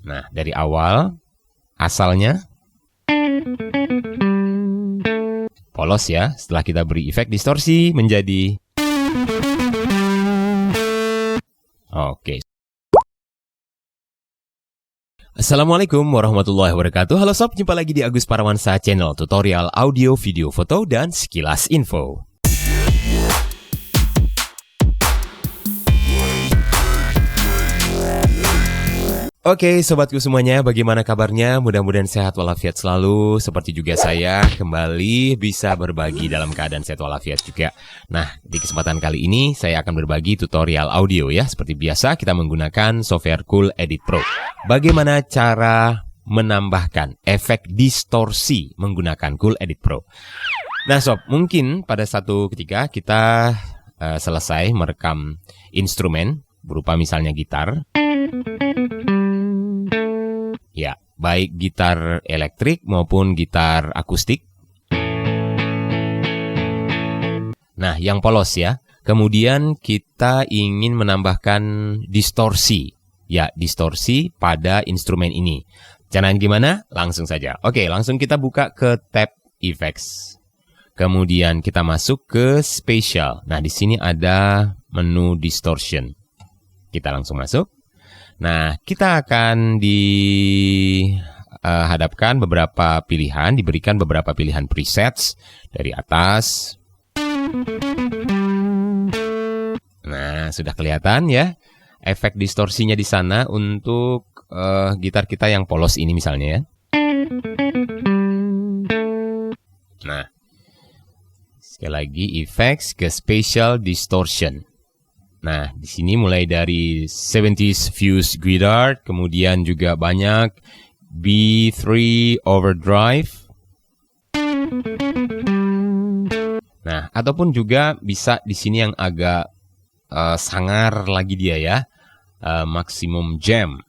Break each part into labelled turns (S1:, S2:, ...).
S1: Nah, dari awal, asalnya polos ya. Setelah kita beri efek distorsi menjadi oke. Assalamualaikum warahmatullahi wabarakatuh. Halo sob, jumpa lagi di Agus Parawansa Channel tutorial audio, video, foto, dan sekilas info. Oke, sobatku semuanya, bagaimana kabarnya? Mudah-mudahan sehat walafiat selalu. Seperti juga saya, kembali bisa berbagi dalam keadaan sehat walafiat juga. Nah, di kesempatan kali ini saya akan berbagi tutorial audio ya. Seperti biasa, kita menggunakan software Cool Edit Pro. Bagaimana cara menambahkan efek distorsi menggunakan Cool Edit Pro? Nah sob, mungkin pada satu ketika kita selesai merekam instrumen, berupa misalnya gitar. Ya, baik gitar elektrik maupun gitar akustik. Nah, yang polos ya. Kemudian kita ingin menambahkan distorsi. Ya, distorsi pada instrumen ini. Caranya gimana? Langsung saja. Oke, langsung kita buka ke tab Effects. Kemudian kita masuk ke Spatial. Nah, di sini ada menu Distortion. Kita langsung masuk. Nah, kita akan dihadapkan beberapa pilihan, diberikan beberapa pilihan presets dari atas. Nah, sudah kelihatan ya efek distorsinya di sana untuk gitar kita yang polos ini misalnya ya. Nah, sekali lagi effects ke spatial distortion. Nah, di sini mulai dari 70s Fuse Guitar, kemudian juga banyak B3 Overdrive. Nah, ataupun juga bisa di sini yang agak sangar lagi dia ya, Maximum Jam.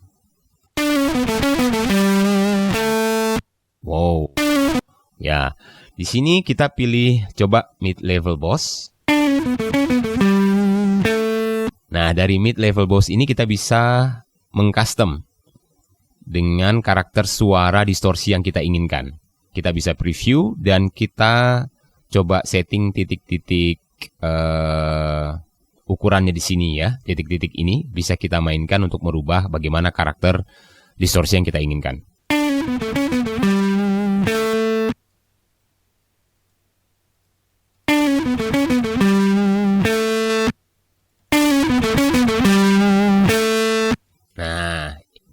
S1: Wow, ya. Di sini kita pilih coba Mid Level Boss. Nah, dari Mid Level Boss ini kita bisa mengcustom dengan karakter suara distorsi yang kita inginkan. Kita bisa preview dan kita coba setting titik-titik ukurannya di sini ya. Titik-titik ini bisa kita mainkan untuk merubah bagaimana karakter distorsi yang kita inginkan.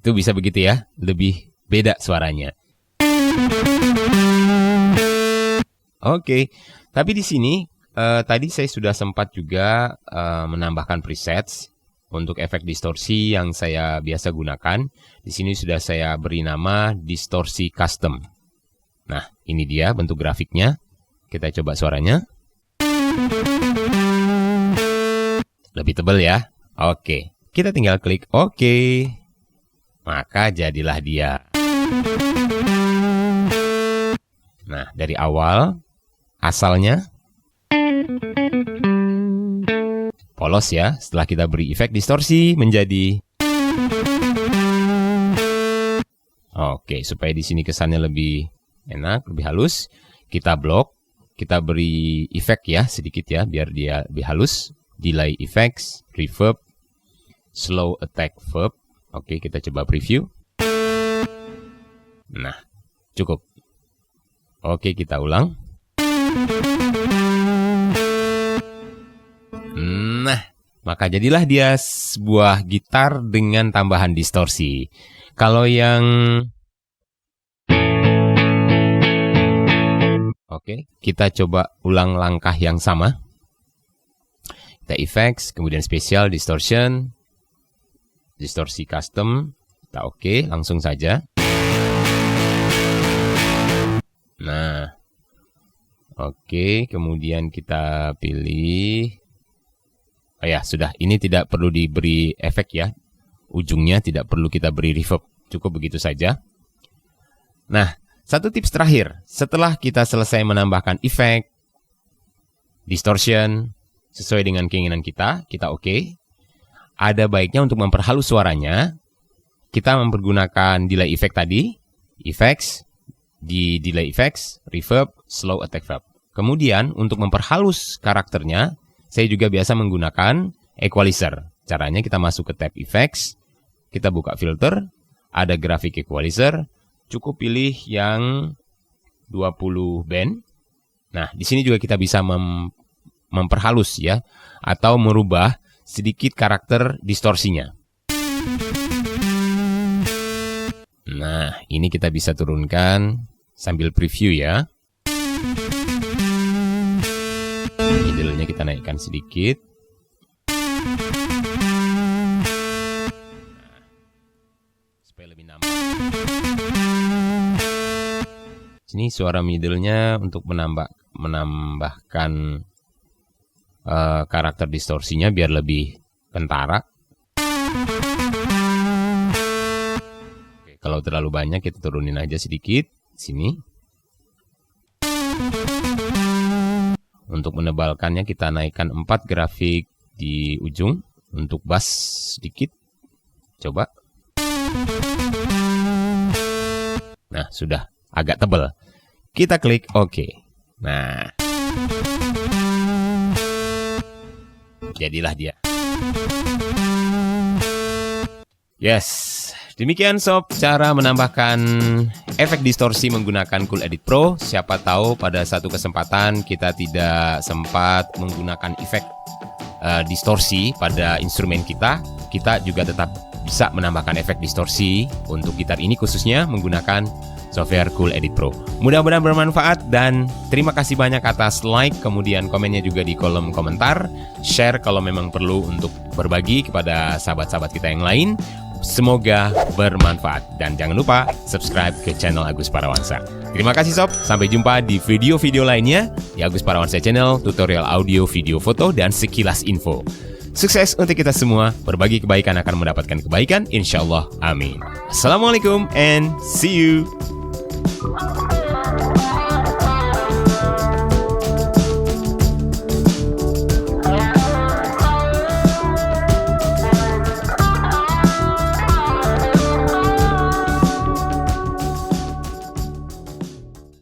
S1: Itu bisa begitu ya, lebih beda suaranya. Oke, tapi di sini tadi saya sudah sempat juga menambahkan presets untuk efek distorsi yang saya biasa gunakan. Di sini sudah saya beri nama distorsi custom. Nah, ini dia bentuk grafiknya. Kita coba suaranya. Lebih tebal ya. Oke, kita tinggal klik oke. Maka jadilah dia. Nah, dari awal, asalnya polos ya. Setelah kita beri efek distorsi menjadi oke, supaya di sini kesannya lebih enak, lebih halus. Kita blok, kita beri efek ya sedikit ya, biar dia lebih halus. Delay effects, reverb, slow attack verb. Oke, kita coba preview. Nah, cukup. Oke, kita ulang. Nah, maka jadilah dia sebuah gitar dengan tambahan distorsi. Kalau yang oke, kita coba ulang langkah yang sama. Kita effects, kemudian spatial distortion. Distorsi custom, kita oke, langsung saja. Nah, oke, kemudian kita pilih. Oh ya, sudah, ini tidak perlu diberi efek ya. Ujungnya tidak perlu kita beri reverb, cukup begitu saja. Nah, satu tips terakhir, setelah kita selesai menambahkan efek, distortion, sesuai dengan keinginan kita oke. Ada baiknya untuk memperhalus suaranya, kita mempergunakan delay effect tadi, effects, di delay effects, reverb, slow attack verb. Kemudian untuk memperhalus karakternya, saya juga biasa menggunakan equalizer. Caranya kita masuk ke tab effects, kita buka filter, ada graphic equalizer, cukup pilih yang 20 band. Nah, di sini juga kita bisa memperhalus ya, atau merubah sedikit karakter distorsinya. Nah, ini kita bisa turunkan sambil preview ya. Middle-nya kita naikkan sedikit. Supaya lebih nampak. Sini suara middle-nya untuk menambahkan karakter distorsinya biar lebih kentara. Oke, kalau terlalu banyak kita turunin aja sedikit. Sini. Untuk menebalkannya kita naikkan 4 grafik di ujung. Untuk bass sedikit. Coba. Nah, sudah agak tebal. Kita klik OK. Nah. Jadilah dia. Yes. Demikian sob, cara menambahkan efek distorsi menggunakan Cool Edit Pro. Siapa tahu pada satu kesempatan kita tidak sempat menggunakan efek distorsi pada instrumen kita. Kita juga tetap bisa menambahkan efek distorsi untuk gitar ini khususnya menggunakan software Cool Edit Pro. Mudah-mudahan bermanfaat dan terima kasih banyak atas like, kemudian komennya juga di kolom komentar. Share kalau memang perlu untuk berbagi kepada sahabat-sahabat kita yang lain. Semoga bermanfaat dan jangan lupa subscribe ke channel Agus Parawansa. Terima kasih sob, sampai jumpa di video-video lainnya di Agus Parawansa Channel, tutorial audio, video, foto, dan sekilas info. Sukses untuk kita semua, berbagi kebaikan akan mendapatkan kebaikan, insya Allah, amin. Assalamualaikum and see you.